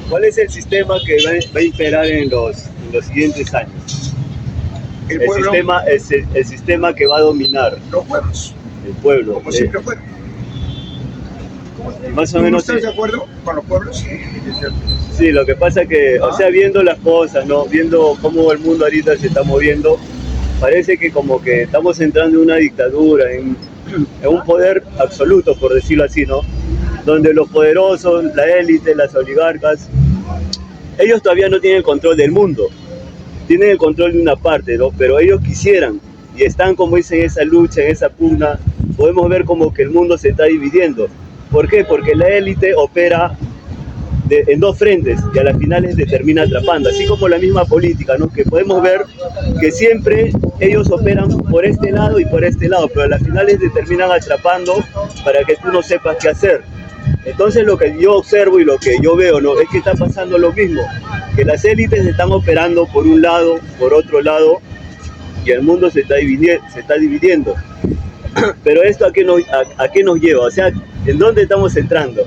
¿Cuál es el sistema que va a imperar en los siguientes años? El pueblo, El sistema que va a dominar. los pueblos. El pueblo. Como siempre fueron. Más o ¿Tú no menos. estás de acuerdo con los pueblos? Sí, lo que pasa que, o sea, viendo las cosas, ¿no? Viendo cómo el mundo ahorita se está moviendo, parece que como que estamos entrando en una dictadura, en un poder absoluto, por decirlo así, ¿no? Donde los poderosos, la élite, las oligarcas, ellos todavía no tienen el control del mundo, tienen el control de una parte, ¿no? Pero ellos quisieran, y están, como dicen, en esa lucha, en esa pugna. Podemos ver como que el mundo se está dividiendo. ¿Por qué? Porque la élite opera en dos frentes y a las finales te termina atrapando, así como la misma política, ¿no? Que podemos ver que siempre ellos operan por este lado y por este lado, pero a las finales te terminan atrapando para que tú no sepas qué hacer. Entonces lo que yo observo y lo que yo veo, ¿no? Es que está pasando lo mismo, que las élites están operando por un lado, por otro lado, y el mundo se está dividiendo. Pero esto ¿a qué nos lleva? O sea, ¿en dónde estamos entrando?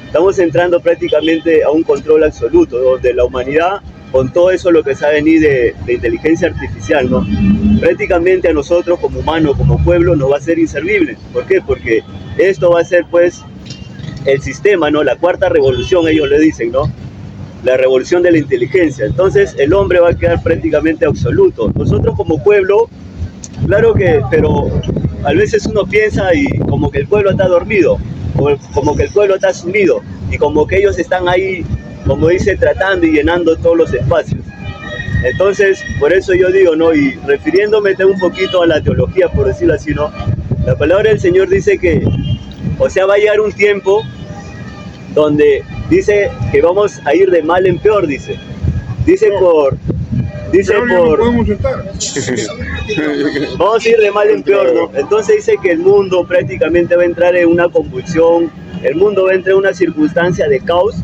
Estamos entrando prácticamente a un control absoluto, donde la humanidad, con todo eso lo que se ha venido de inteligencia artificial, ¿no? Prácticamente a nosotros como humanos, como pueblo, nos va a ser inservible. ¿Por qué? Porque esto va a ser, pues, el sistema, ¿no? La cuarta revolución, ellos le dicen, ¿no? La revolución de la inteligencia. Entonces el hombre va a quedar prácticamente absoluto. Nosotros como pueblo, claro que, pero a veces uno piensa y como que el pueblo está dormido, como que el pueblo está sumido y como que ellos están ahí, como dice, tratando y llenando todos los espacios. Entonces, por eso yo digo, ¿no? Y refiriéndome un poquito a la teología, por decirlo así, ¿no? La palabra del Señor dice que, o sea, va a llegar un tiempo donde dice que vamos a ir de mal en peor, dice por... Vamos a ir de mal en peor, ¿no? Entonces dice que el mundo prácticamente va a entrar en una convulsión, el mundo va a entrar en una circunstancia de caos,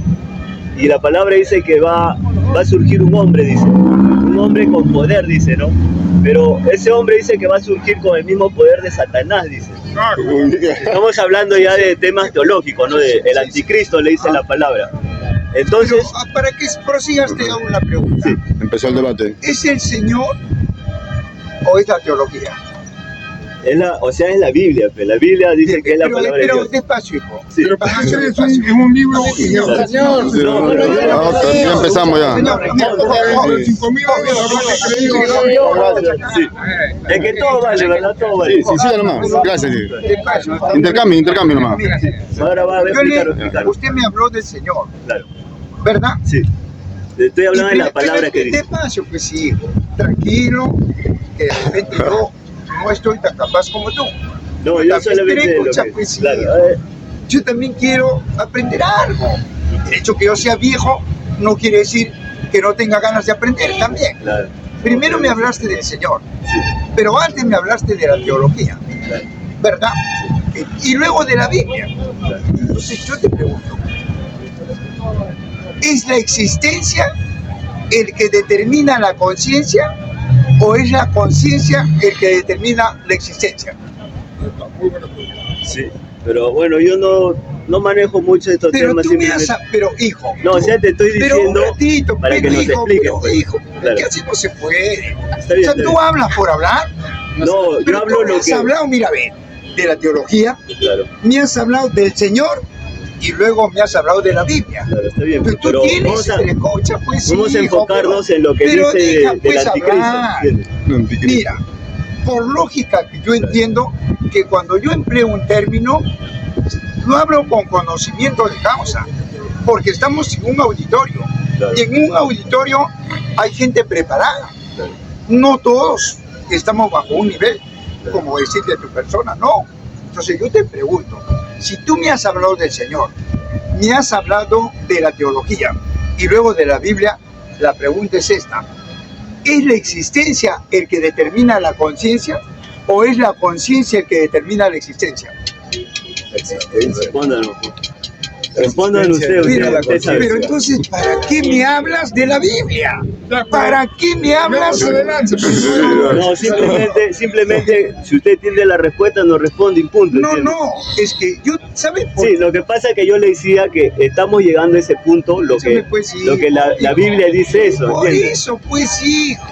y la palabra dice que va a surgir un hombre, dice, un hombre con poder, dice, ¿no? Pero ese hombre dice que va a surgir con el mismo poder de Satanás, dice. Estamos hablando ya de temas teológicos, ¿no? El anticristo, le dice la palabra. Entonces, pero, para que prosigas te hago una pregunta. Sí, empezó el debate. ¿Es el Señor o es la teología? Es la Biblia, pero la Biblia dice que es la palabra de Dios. Pero despacio, hijo. Sí. Pero para hacer es un libro. Señor. Ya empezamos ya. Es que todo vale, ¿verdad? Todo vale. Sí, siga nomás. Gracias. Intercambio nomás. Ahora va a explicar. Usted me habló del Señor. Claro. ¿Verdad? Sí. Estoy hablando de la palabra que dice. Despacio, pues sí, hijo. Tranquilo, que de repente yo no estoy tan capaz como tú. No, yo solamente yo también quiero aprender algo. El hecho que yo sea viejo no quiere decir que no tenga ganas de aprender también. Claro. Primero me hablaste del Señor, Sí. pero antes me hablaste de la teología, ¿verdad? Y luego de la Biblia. Entonces yo te pregunto, ¿es la existencia el que determina la conciencia o es la conciencia el que determina la existencia? Sí, pero bueno, yo no manejo mucho estos temas. Pero hijo, no, o sea, te estoy diciendo para que nos expliques. Hijo, claro. ¿qué así no se puede? Está bien, o sea, ¿tú hablas por hablar? No, yo hablo lo que... has hablado, mira, ve, de la teología, claro. Me has hablado del Señor y luego me has hablado de la Biblia. Claro, está bien, pero tú tienes entrecocha, pues vamos a enfocarnos en lo que dice del anticristo. Mira, por lógica que yo entiendo que cuando yo empleo un término, lo hablo con conocimiento de causa, porque estamos en un auditorio, claro. Y en un auditorio hay gente preparada, claro. No todos estamos bajo un nivel, claro. Como decir de tu persona, no. Entonces yo te pregunto, si tú me has hablado del Señor, me has hablado de la teología y luego de la Biblia, la pregunta es esta: ¿es la existencia el que determina la conciencia o es la conciencia el que determina la existencia? Respóndanos. Respondan usted sabe. Pero entonces, ¿para qué me hablas de la Biblia? ¿Para qué me hablas? No, simplemente, si usted tiene la respuesta, no responde y punto. No, ¿entiende? no, es que yo, ¿sabes? Sí, lo que pasa es que yo le decía que estamos llegando a ese punto, lo que la Biblia dice eso, Por ¿entiende? eso, pues, hijo.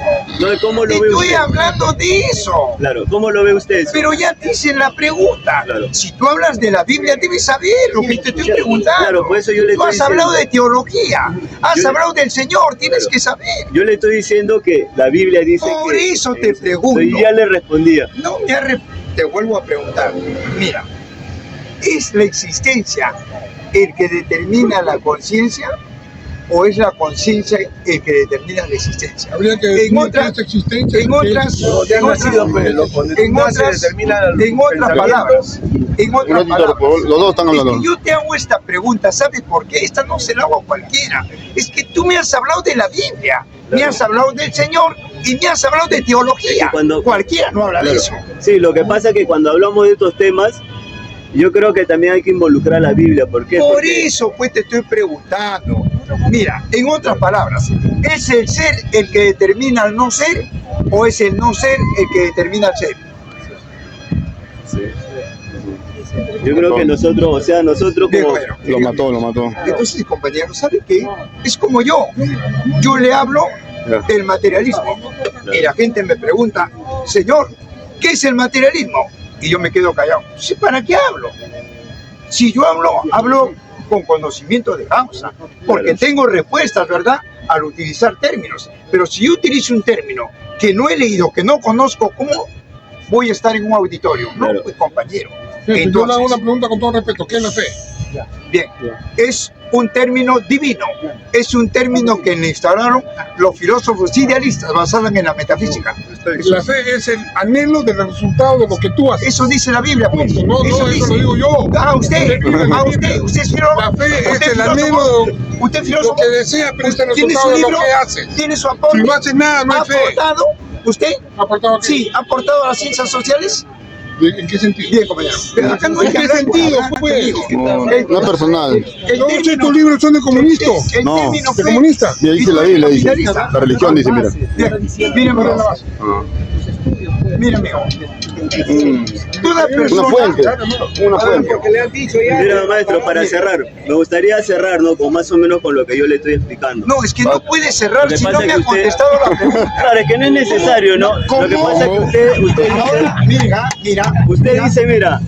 No, ¿cómo lo ve Estoy usted? hablando de eso. Claro, ¿cómo lo ve usted eso? Pero ya te hice la pregunta. Claro. Si tú hablas de la Biblia, debes saber lo que te estoy preguntando. Claro, por eso yo le Tú estoy has hablado de diciendo. teología, has hablado del Señor, tienes que saber. Yo le estoy diciendo que la Biblia dice Por que... eso te pregunto. Y ya le respondía. No te vuelvo a preguntar. Mira, ¿es la existencia el que determina la conciencia o es la conciencia el que determina la existencia? Habría que En definir otras, esta existencia. en otras, Ya no ha sido, pues, lo en otras, en otras palabras, en otras Un ratito, palabras, los dos están es hablando. que yo te hago esta pregunta, ¿sabes por qué? Esta no se la hago a cualquiera. Es que tú me has hablado de la Biblia, me has hablado del Señor y me has hablado de teología. Cualquiera no habla de eso. Sí, lo que pasa es que cuando hablamos de estos temas, yo creo que también hay que involucrar a la Biblia. ¿Por qué? Por Porque eso, pues, te estoy preguntando. Mira, en otras palabras, ¿es el ser el que determina el no ser o es el no ser el que determina el ser? yo creo que nosotros Bien, como... bueno. Lo mató. Entonces, compañero, ¿sabe qué? Es como yo. Yo le hablo del materialismo. Y la gente me pregunta, Señor, ¿qué es el materialismo? Y yo me quedo callado. Sí, ¿para qué hablo? Si yo hablo con conocimiento de causa, porque tengo respuestas, ¿verdad? Al utilizar términos. Pero si yo utilizo un término que no he leído, que no conozco, ¿cómo voy a estar en un auditorio? No, Claro. pues, compañero. Yo le hago Entonces, una pregunta con todo respeto. ¿Qué es la fe? bien, es un término divino, es un término que le instauraron los filósofos idealistas basados en la metafísica. La fe es el anhelo del resultado de lo que tú haces. Eso dice la Biblia, pues. Punto. No, eso dice. lo digo yo. Usted es filósofo. La fe es ¿Usted el filósofo? anhelo, ¿Usted es lo filósofo? que desea, pero es el ¿Tiene resultado su de lo libro? que hace. ¿Tiene su aporte? Si no haces nada, no ¿Ha hay fe. aportado? ¿Usted? ¿Aportado qué? Sí, ¿ha aportado a las ciencias sociales? ¿En qué sentido? Bien, compañero. Pero acá no hay ¿En que qué hablar sentido, por pues? No es personal. Todos estos libros son de comunistas. No. ¿De comunistas? Y ahí dice la Biblia, dice. La religión dice, mira. Mira, mira, amigo. Toda persona. Una fuente. Una fuente. Mira, maestro, para cerrar, me gustaría cerrar, ¿no? Con más o menos con lo que yo le estoy explicando. No, es que no puede cerrar Lo que si no pasa me es ha que usted- contestado la pregunta. Claro, es que no es necesario, ¿no? Lo que pasa es que usted Ahora, mira.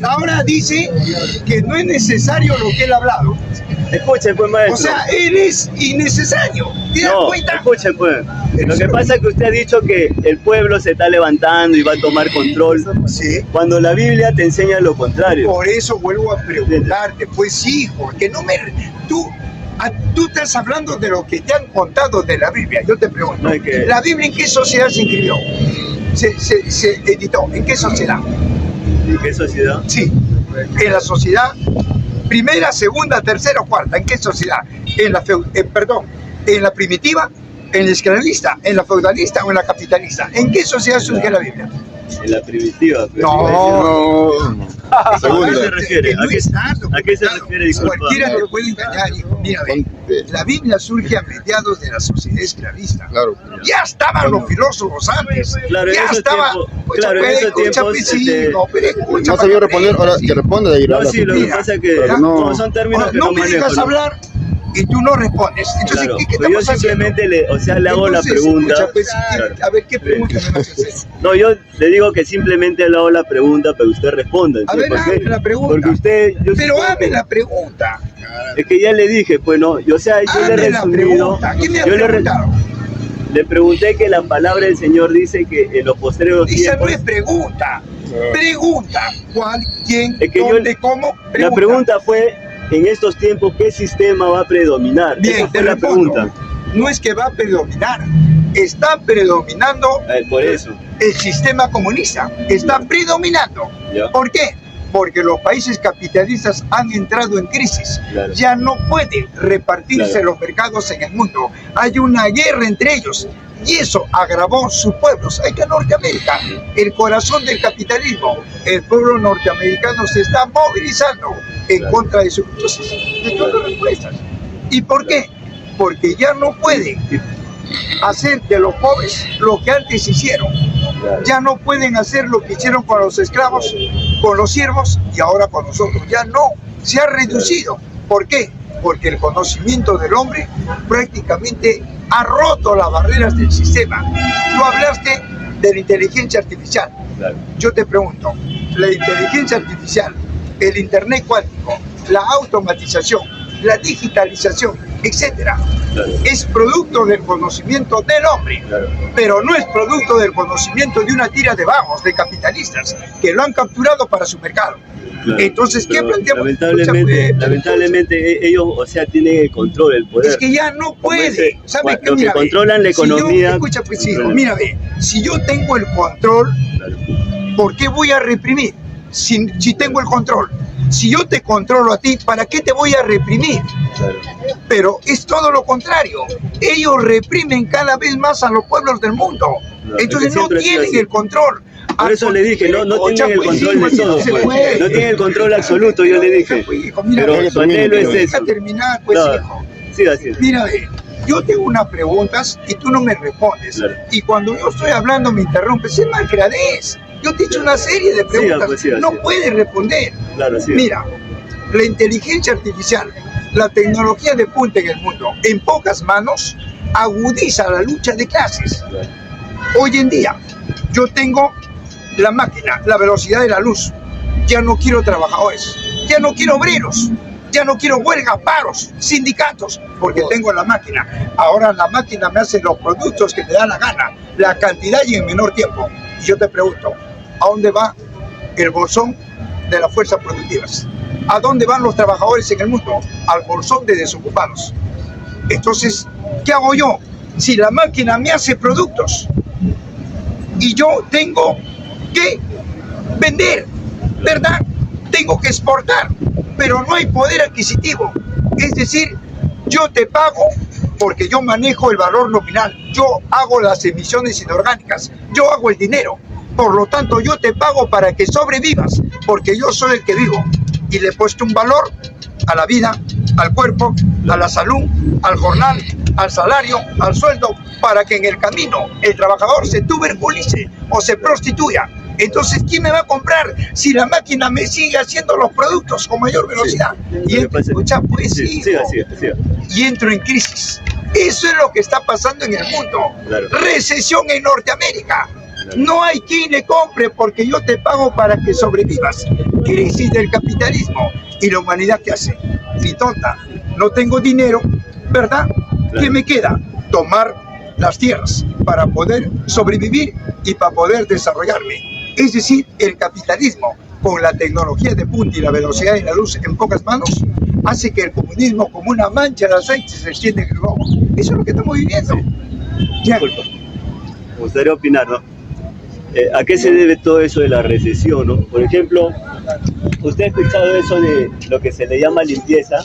Ahora dice que no es necesario lo que él ha hablado. escuchen pues, maestro. O sea, él es innecesario. ¿Te das No, cuenta? escuchen pues. Lo que pasa es que usted ha dicho que el pueblo se está levantando y va a tomar control, Sí. cuando la Biblia te enseña lo contrario. Por eso vuelvo a preguntarte, pues hijo, que no me... Tú estás hablando de lo que te han contado de la Biblia. Yo te pregunto, No, es que- ¿la Biblia en qué sociedad se escribió? Se editó. ¿En qué sociedad? ¿En qué sociedad? Sí, en la sociedad primera, segunda, tercera o cuarta. ¿En qué sociedad? En la primitiva, en la esclavista, en la feudalista o en la capitalista. ¿En qué sociedad surge la Biblia? En la primitiva. pues. No. ¿A qué se Segunda. refiere? Que no ¿A qué, es tanto, a qué se claro, refiere? Disculpa. Cualquiera te puede engañar, hijo. Mira, ve, la Biblia surge a mediados de la sociedad esclavista. Claro. Ya estaban los filósofos antes. Claro, en ya esos estaba. tiempos- claro, en esos tiempos, No sabía responder, ahora que responde de ahí. No, sí, lo que Mira, pasa es que pero no- como son términos que no no me manejo, dejas ¿no? hablar y tú no respondes. Entonces, Claro, ¿qué pero yo estamos haciendo? simplemente le hago la Entonces, pregunta. escucha, pues, Claro. a ver, ¿qué pregunta me vas a hacer? No, yo le digo que simplemente le hago la pregunta, pero usted responda. A ver, ¿Por qué? hazme la pregunta. Porque usted... Pero supongo hazme que- la pregunta. Es que ya le dije, pues no, yo, o sea, yo le he Hazme la resumido... pregunta. ¿Qué me has yo preguntado? le pregunté que la palabra del Señor dice que en los posteriores Esa no tiempos... es pregunta. Pregunta. ¿Cuál, quién, Es que yo- dónde, cómo? La pregunta fue, en estos tiempos, ¿qué sistema va a predominar? Bien, Esa te fue la respondo. pregunta. No es que va a predominar. Está predominando Por eso. el sistema comunista. Está predominando. Ya. ¿Por qué? Porque los países capitalistas han entrado en crisis. Claro. Ya no pueden repartirse Claro. los mercados en el mundo. Hay una guerra entre ellos. Y eso agravó sus pueblos. Hay que Norteamérica, el corazón del capitalismo. El pueblo norteamericano se está movilizando en contra de su... Entonces, de todas las respuestas. ¿Y por qué? Porque ya no pueden hacer de los pobres lo que antes hicieron. Ya no pueden hacer lo que hicieron con los esclavos, con los siervos y ahora con nosotros. Ya no, se ha reducido. ¿Por qué? Porque el conocimiento del hombre prácticamente ha roto las barreras del sistema. Tú hablaste de la inteligencia artificial. Yo te pregunto, la inteligencia artificial, el internet cuántico, la automatización, la digitalización, etcétera, es producto del conocimiento del hombre, pero no es producto del conocimiento de una tira de vagos, de capitalistas, que lo han capturado para su mercado. Entonces, ¿qué planteamos? Lamentablemente ellos, o sea, tienen el control, el poder. Es que ya no puede. ¿Sabes qué? Los que controlan la economía. Escucha, pues hijo, mira, ve, si yo tengo el control, ¿por qué voy a reprimir? Si tengo el control. Si yo te controlo a ti, ¿para qué te voy a reprimir? Pero es todo lo contrario. Ellos reprimen cada vez más a los pueblos del mundo. Entonces no tienen el control. Por eso le dije, no tienen el control de todo, pues. No tienen el control absoluto, yo le dije. Pero su anhelo es eso. Terminar, pues, hijo. Sí, así es. Mira, yo tengo unas preguntas y tú no me respondes. Y cuando yo estoy hablando me interrumpes, es malcriadez. Yo te he hecho una serie de preguntas, no puedes responder. Mira, la inteligencia artificial, la tecnología de punta en el mundo, en pocas manos, agudiza la lucha de clases. Hoy en día, yo tengo la máquina, la velocidad de la luz. Ya no quiero trabajadores, ya no quiero obreros, ya no quiero huelgas, paros, sindicatos, porque tengo la máquina. Ahora la máquina me hace los productos que me da la gana, la cantidad y en menor tiempo. Y yo te pregunto, ¿a dónde va el bolsón de las fuerzas productivas? ¿A dónde van los trabajadores en el mundo? Al bolsón de desocupados. Entonces, ¿qué hago yo? Si la máquina me hace productos y yo tengo que vender, ¿verdad? Tengo que exportar, pero no hay poder adquisitivo. Es decir, yo te pago porque yo manejo el valor nominal, yo hago las emisiones inorgánicas, yo hago el dinero. Por lo tanto, yo te pago para que sobrevivas, porque yo soy el que vivo. Y le he puesto un valor a la vida, al cuerpo, a la salud, al jornal, al salario, al sueldo, para que en el camino el trabajador se tuberculice o se prostituya. Entonces, ¿quién me va a comprar si la máquina me sigue haciendo los productos con mayor velocidad? Y escucha, pues sí, y entro en crisis. Eso es lo que está pasando en el mundo. Recesión en Norteamérica. No hay quien le compre porque yo te pago para que sobrevivas. Crisis del capitalismo. ¿Y la humanidad qué hace? Ni tonta. No tengo dinero, ¿verdad? ¿Qué me queda? Tomar las tierras para poder sobrevivir y para poder desarrollarme. Es decir, el capitalismo, con la tecnología de punta y la velocidad de la luz en pocas manos, hace que el comunismo, como una mancha de aceite, se extienda en el globo. Eso es lo que estamos viviendo. Disculpa. Me gustaría opinar, ¿no? ¿A qué se debe todo eso de la recesión, no? Por ejemplo, ¿usted ha escuchado eso de lo que se le llama limpieza?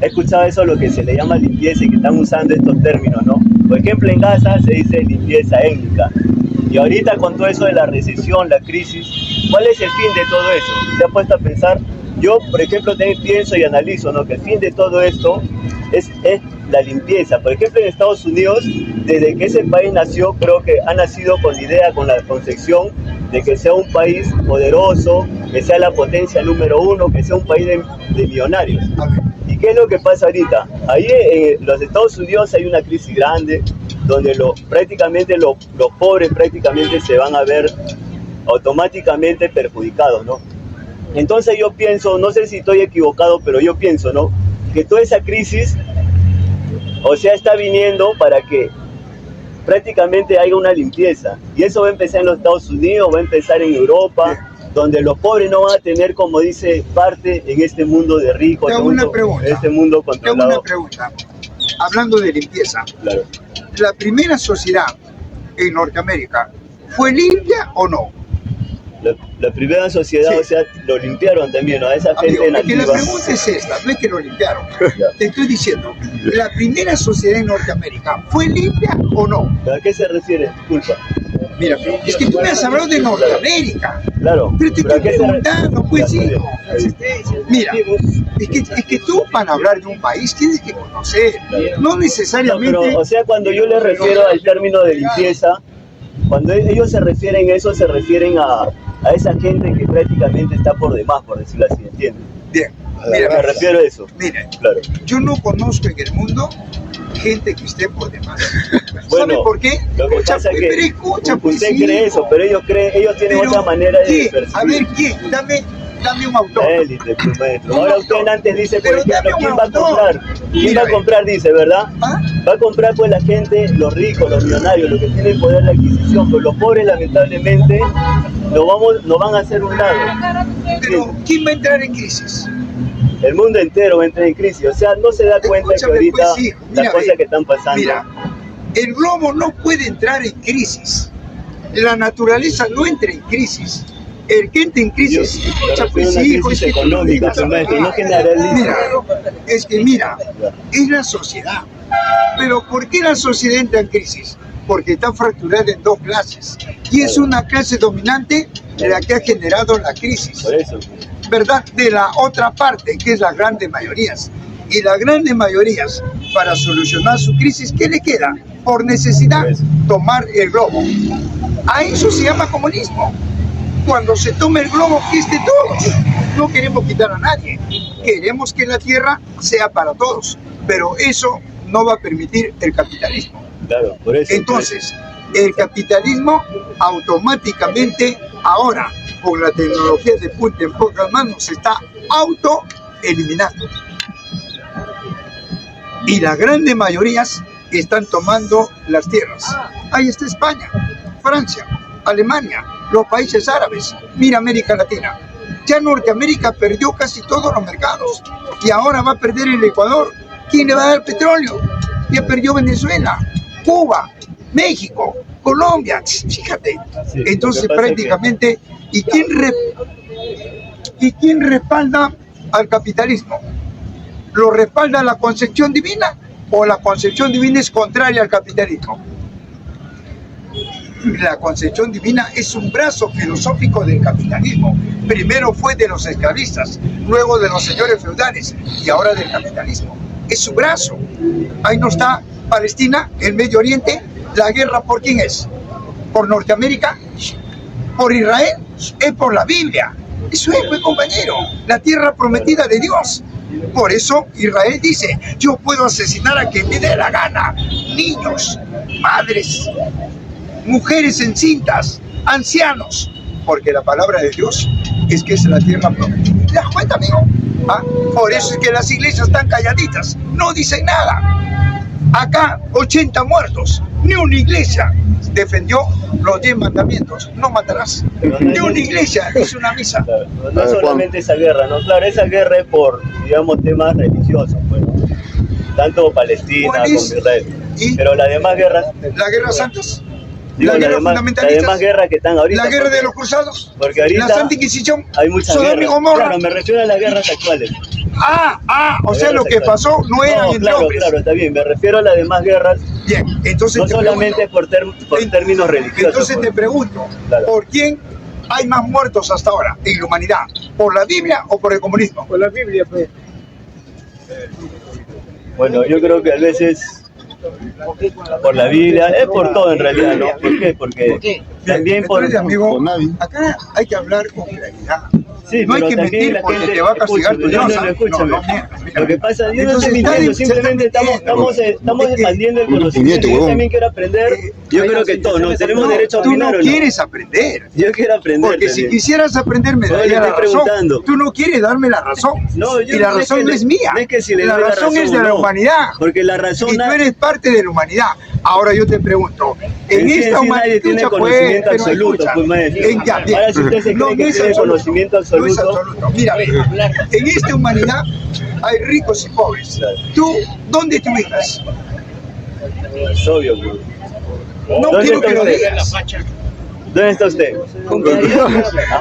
¿Ha escuchado eso, lo que se le llama limpieza y que están usando estos términos, no? Por ejemplo, en Gaza se dice limpieza étnica. Y ahorita con todo eso de la recesión, la crisis, ¿cuál es el fin de todo eso? ¿Se ha puesto a pensar? Yo, por ejemplo, pienso y analizo, ¿no? Que el fin de todo esto es la limpieza. Por ejemplo, en Estados Unidos, desde que ese país nació, creo que ha nacido con la idea, con la concepción de que sea un país poderoso, que sea la potencia número uno, que sea un país de millonarios. ¿Y qué es lo que pasa ahorita? Ahí en los Estados Unidos hay una crisis grande, donde prácticamente los pobres prácticamente se van a ver automáticamente perjudicados, ¿no? Entonces yo pienso, no sé si estoy equivocado, pero yo pienso, ¿no? Que toda esa crisis, o sea, está viniendo para que prácticamente haya una limpieza. Y eso va a empezar en los Estados Unidos, va a empezar en Europa, donde los pobres no van a tener, como dice, parte en este mundo de ricos, este mundo controlado. Tengo una pregunta. Hablando de limpieza, claro. ¿La primera sociedad en Norteamérica fue limpia o no? La primera sociedad, sí. O sea, lo limpiaron también, ¿no? A esa gente nativa. La pregunta es esta, no es que lo limpiaron. Te estoy diciendo, ¿la primera sociedad en Norteamérica fue limpia o no? ¿A qué se refiere? Disculpa. Mira, es que tú me has hablado de Norteamérica. Claro. Pero te ¿pero a estoy qué se re- preguntando, pues sí. Sí. Mira, es que tú para hablar de un país tienes que conocer, no No, necesariamente. pero, o sea, cuando yo le refiero al término de limpieza, cuando ellos se refieren a eso, se refieren a esa gente que prácticamente está por demás, por decirlo así, ¿entiendes? Bien, Me mira, refiero a eso, mire, claro. yo no conozco en el mundo gente que esté por demás. ¿Sabe Bueno, por qué? Lo que Escucha, pasa es pero que escucha, pues usted sí. cree eso, pero ellos tienen Pero, otra manera de ¿quién? percibir. A ver, ¿quién? Dame un autor. Élite, pues, maestro. Un Ahora autor. usted antes dice, por Pero ejemplo, dame un ¿quién va a autor. comprar? ¿Quién Mira, va a comprar? Dice, ¿verdad? ¿Ah? Va a comprar pues la gente, los ricos, los millonarios, los que tienen poder de adquisición, pero los pobres lamentablemente no van a hacer un lado. Pero ¿quién va a entrar en crisis? El mundo entero va a entrar en crisis, o sea, no se da cuenta que Escúchame, ahorita pues, hijo, mira, las cosas ve. que están pasando. Mira, el globo no puede entrar en crisis. La naturaleza no entra en crisis. El que entra en crisis, Yo escucha, me pues refiero a una hijo, crisis es que tú no económica, dejas pues, maestro, no hablar. generaliza. Mira, es que mira, es la sociedad. Pero ¿por qué la sociedad entra en crisis? Porque está fracturada en dos clases. Y es una clase dominante la que ha generado la crisis. Por eso. ¿Verdad? De la otra parte, que es las grandes mayorías. Y las grandes mayorías, para solucionar su crisis, ¿qué le queda? Por necesidad, tomar el globo. A eso se llama comunismo. Cuando se toma el globo, que es de todos. No queremos quitar a nadie. Queremos que la tierra sea para todos. Pero eso no va a permitir el capitalismo. Claro, por eso. Entonces, el capitalismo automáticamente ahora, con la tecnología de punta en pocas manos, se está autoeliminando. Y las grandes mayorías están tomando las tierras. Ahí está España, Francia, Alemania, los países árabes, mira América Latina. Ya Norteamérica perdió casi todos los mercados y ahora va a perder el Ecuador. ¿Quién le va a dar petróleo? Ya perdió Venezuela, Cuba, México, Colombia, fíjate. Sí, Entonces lo que pasa prácticamente, ¿y quién respalda al capitalismo? ¿Lo respalda la concepción divina o la concepción divina es contraria al capitalismo? La concepción divina es un brazo filosófico del capitalismo. Primero fue de los esclavistas, luego de los señores feudales y ahora del capitalismo. Es su brazo. Ahí no está Palestina, el Medio Oriente. ¿La guerra por quién es? ¿Por Norteamérica? ¿Por Israel? Es por la Biblia. Eso es, pues, compañero, la tierra prometida de Dios. Por eso Israel dice, yo puedo asesinar a quien me dé la gana. Niños, madres, mujeres encintas, ancianos. Porque la palabra de Dios es que es la tierra prometida. ¿Te das cuenta, amigo? ¿Ah? Por eso es que las iglesias están calladitas, no dicen nada. Acá 80 muertos, ni una iglesia defendió los 10 mandamientos, no matarás. Ni una iglesia hizo una misa. Claro, no solamente esa guerra, ¿no? Claro, esa guerra es por, digamos, temas religiosos, pues, ¿no? Tanto Palestina ¿Cuál como es? Israel. ¿Y Pero las demás guerras, la guerra santas? digo, ¿La guerra las demás fundamentalista? guerras que están ahorita. ¿La guerra porque- de los cruzados? Porque ahorita ¿La Santa Inquisición? hay muchas ¿Sodoma y guerras. Gomorra? Claro, me refiero a las guerras actuales. O sea, lo que pasó no era entre claro, hombres. claro, está bien. Me refiero a las demás guerras, Bien, entonces no te solamente pregunto, por términos religiosos. entonces te pues. pregunto, Claro. ¿por quién hay más muertos hasta ahora en la humanidad? ¿Por la Biblia o por el comunismo? Por la Biblia, pues. Bueno, yo creo que a veces por la Biblia, es por todo en realidad, ¿no? ¿Por qué? Porque también por... Entonces, amigo, por nadie. acá hay que hablar con claridad. Sí, No hay pero que también mentir la porque gente... te va a castigar tu escúchame, Dios. no, escúchame. No, mira. Lo que pasa, yo no Entonces, estoy está mintiendo, se simplemente está estamos mintiendo. expandiendo el Unos conocimiento. 500, Yo huevón. también quiero aprender. Yo creo que todos, ¿no? Tenemos derecho a tú opinar, no ¿o no? quieres aprender. Yo quiero aprender. Porque si también. quisieras aprender me Yo le daría la estoy razón. preguntando. Tú no quieres darme la razón. No, yo y la no es razón que no le- es mía. no es que si le la doy la razón es razón de o la no. humanidad. Porque la razón... Y tú eres parte de la humanidad. Ahora yo te pregunto, en sí, esta sí, humanidad... nadie tiene escucha, conocimiento pero absoluto, escucha. pues, maestro. Bien. Ahora, si usted se cree que es tiene absoluto. conocimiento No es absoluto... absoluto. Mira, ve, en esta humanidad hay ricos y pobres. Claro. ¿Tú dónde te ubicas? Es obvio, pues. No ¿Dónde quiero está que lo usted? digas. ¿Dónde está usted? Con claridad.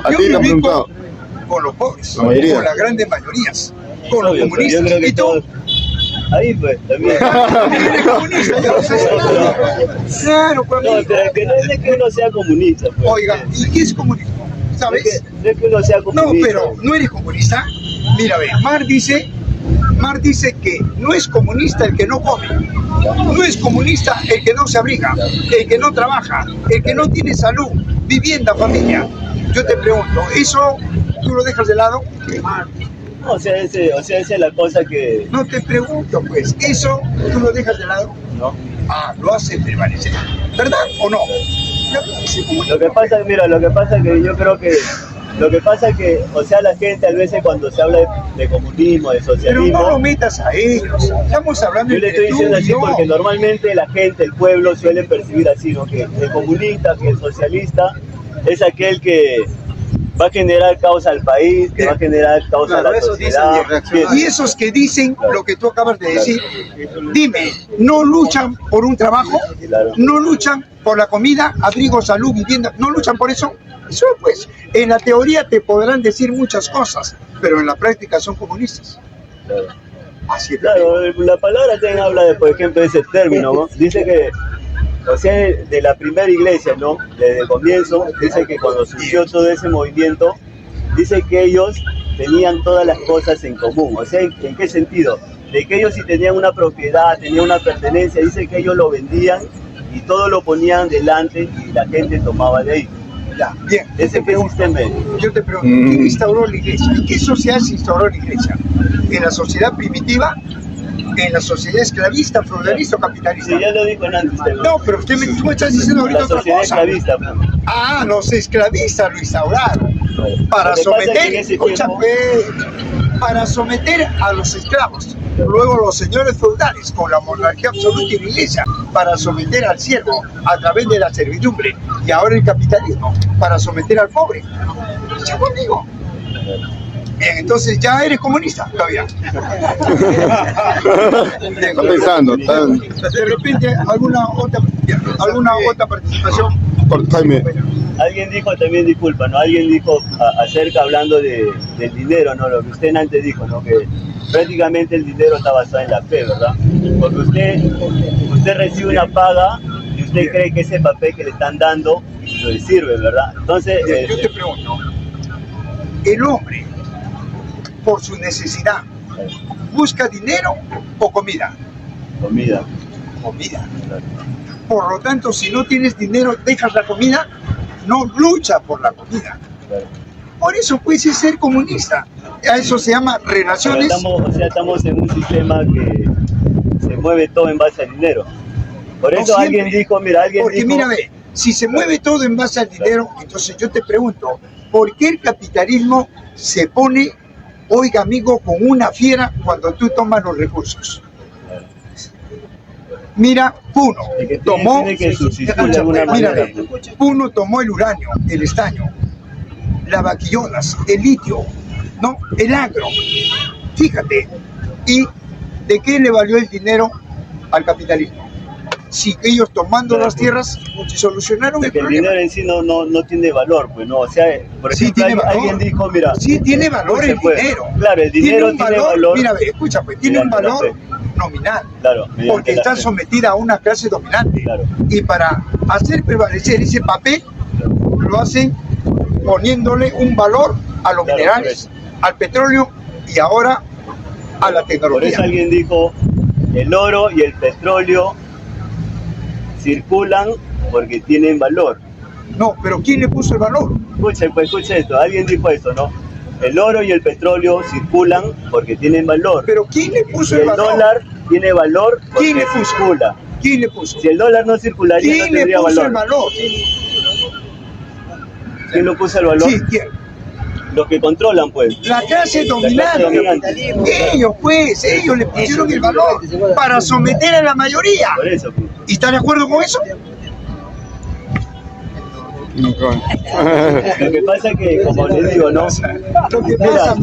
A Yo ti te me han ubico preguntado. con los pobres, La mayoría. con las grandes mayorías, con los Obvio, pero yo comunistas. creo que ¿Y tú? todos... Ahí pues, también. Eres comunista, yo no sé si- Claro, pues, No, amigo. pero que no es de que uno sea comunista. Pues. Oiga, ¿y qué es comunismo? No es ¿Sabes? no es que uno sea No, comunista. pero ¿no eres comunista? Mira, ve, Marx dice que no es comunista el que no come, no es comunista el que no se abriga, el que no trabaja, el que no tiene salud, vivienda, familia. Yo te pregunto, ¿eso tú lo dejas de lado? No, o sea, esa es la cosa que... No te pregunto, pues, ¿eso tú lo dejas de lado? ¿no? Ah, lo hace prevalecer, ¿verdad o no? Lo que pasa, mira, lo que pasa es que yo creo que... Lo que pasa es que, o sea, la gente a veces cuando se habla de comunismo, de Pero socialismo... no lo metas a ellos, estamos hablando Yo le entre estoy tú diciendo y así yo. porque normalmente la gente, el pueblo suele percibir así, ¿no? Que el comunista, que el socialista es aquel que va a generar caos al país, que va a generar caos a la sociedad. Y esos que dicen lo que tú acabas de decir, dime, ¿no luchan por un trabajo? Claro. ¿No luchan por la comida, abrigo, salud, vivienda? ¿No luchan por eso? Eso pues, en la teoría te podrán decir muchas cosas, pero en la práctica son comunistas. Claro. Así es. Claro, la palabra también habla de, por ejemplo, de ese término, ¿no? Dice que, o sea, de la primera iglesia, ¿no? Desde el comienzo, dice que cuando surgió todo ese movimiento, dice que ellos tenían todas las cosas en común. O sea, ¿en qué sentido? De que ellos si tenían una propiedad, tenían una pertenencia, dice que ellos lo vendían y todo lo ponían delante y la gente tomaba de ahí. Ya, bien. Ese fue el sistema. Yo te pregunto, ¿quién instauró la iglesia? ¿En qué sociedad se instauró la iglesia? ¿En la sociedad primitiva? ¿En la sociedad esclavista, feudalista o capitalista? Sí, ya lo dijo antes. No, pero tú me estás diciendo ahorita La otra sociedad cosa. esclavista. Pues. Ah, los esclavistas lo instauraron para Lo que pasa es que someter, en ese escucha, tiempo- pues, para someter a los esclavos. Luego los señores feudales con la monarquía absoluta y la iglesia para someter al siervo a través de la servidumbre. Y ahora el capitalismo para someter al pobre. ¿Sí conmigo? Bien, entonces ya eres comunista todavía. Está pensando, está... De repente alguna otra participación. Por Jaime. Alguien dijo también, disculpa, ¿no? Alguien dijo acerca hablando del dinero, ¿no? Lo que usted antes dijo, ¿no? Que prácticamente el dinero está basado en la fe, ¿verdad? Porque usted recibe una paga y usted cree que ese papel que le están dando le sirve, ¿verdad? Entonces, Yo te pregunto, el hombre, por su necesidad, ¿busca dinero o comida? comida. Comida. Por lo tanto, si no tienes dinero, dejas la comida, no lucha por la comida. Claro. Por eso puedes ser comunista. A eso se llama Pero relaciones. estamos en un sistema que se mueve todo en base al dinero. Por No eso alguien siempre. dijo, mira, alguien Porque dijo... mira, ve, si se mueve todo en base al dinero, entonces yo te pregunto, ¿por qué el capitalismo se pone, oiga amigo, con una fiera cuando tú tomas los recursos? Mira, Puno Y que tomó, tiene que subsistir de escucha, alguna mira, manera. ve, Puno tomó el uranio, el estaño, las vaquillonas, el litio, ¿no? El agro. Fíjate, ¿y de qué le valió el dinero al capitalismo? Si ellos tomando las tierras solucionaron el Porque el problema. dinero en sí no tiene valor, pues no, o sea, por Sí ejemplo, tiene alguien valor. dijo, mira, Sí tiene valor el pues, dinero. claro, el dinero tiene valor, Mira, ve, escucha, pues tiene un mediante la valor fe. nominal, claro, mediante porque la está fe. sometida a una clase dominante. Claro. Y para hacer prevalecer ese papel, lo hacen poniéndole un valor a los Claro, minerales, al petróleo y ahora a la Por tecnología. eso alguien dijo, el oro y el petróleo circulan porque tienen valor. No, pero ¿quién le puso el valor? Escucha esto, alguien dijo esto, ¿no? El oro y el petróleo circulan porque tienen valor. Pero ¿quién le Y puso el el valor? dólar tiene valor ¿Quién porque le puso? circula. ¿Quién le puso? Si el dólar no circularía, no ¿Quién le tendría puso valor. el valor? ¿Quién lo puso el valor? Sí, ¿quién? Los que controlan, pues. La clase dominante. dominante. Ellos, pues, ellos le pusieron el valor para someter a la mayoría. Por eso, pues. ¿Y está de acuerdo con eso? No, claro. Lo que pasa es que, como les digo, ¿no? Lo que Mira, pasa,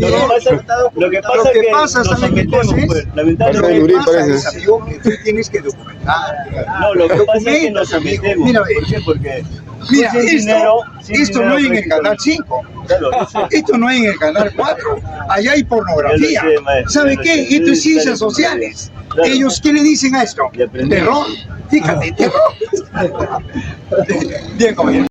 lo que pasa es que nos ¿saben qué sometemos, cosa es? pues, Lo lamentablemente. que Nurí, pasa parece. es, amigo, que tú tienes que documentar. No, lo que pasa es que nos Documentas, amigo. sometemos. Mira, ¿Por qué? Porque Mira, Sin esto no dinero hay en el prácticamente. canal 5. Claro, yo sé. Esto no hay en el canal 4. Allá hay pornografía. Ya lo sé, maestro, ¿Sabe ya lo qué? sé. Esto es Sí, ciencias claro, sociales. claro. Ellos, ¿qué le dicen a esto? Y aprendí. Terror. Fíjate, terror. Bien, compañero.